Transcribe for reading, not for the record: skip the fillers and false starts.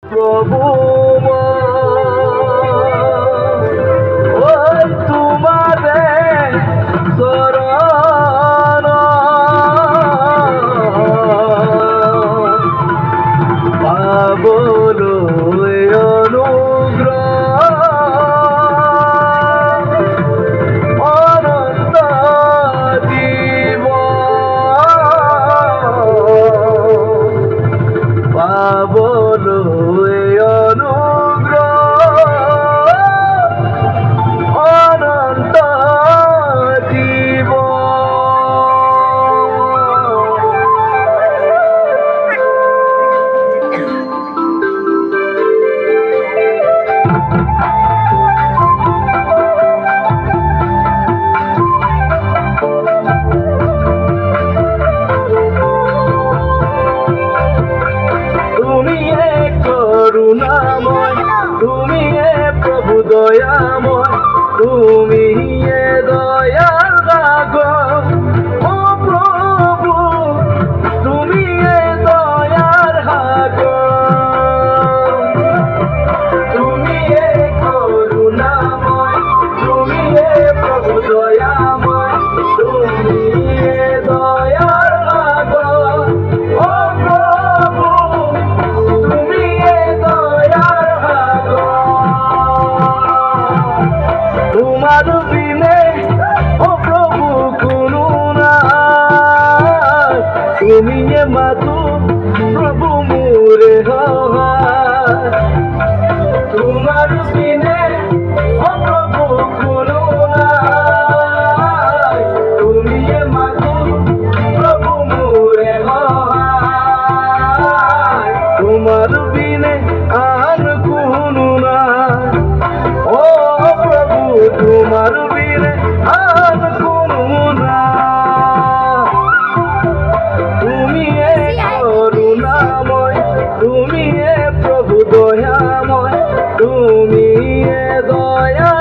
প্রভু ওই তোমারে শরণ পাবলো অনুগ্রহ অনন্ত জীবন পাবলো করুণাময় তুমি প্রভু দয়াময় তুমি দয়ার সাগর ও প্রভু তুমি দয়ার সাগর তুমি করুণাময় তুমি প্রভু দয়াময় তুমি দয়ার সাগর ও প্রভু তোমার বিনে ও প্রভু কোনো নাই তুমি মাতু প্রভু মোরে তোমার বিনে ও প্রভু কোনো নাই তুমি মাতু প্রভু মোরে তোমার বিনে আর কোনো নাই ও প্রভু তোমার বীরে আর কোনো না তুমি করুণাময় তুমি প্রভু দয়াময় তুমি দয়া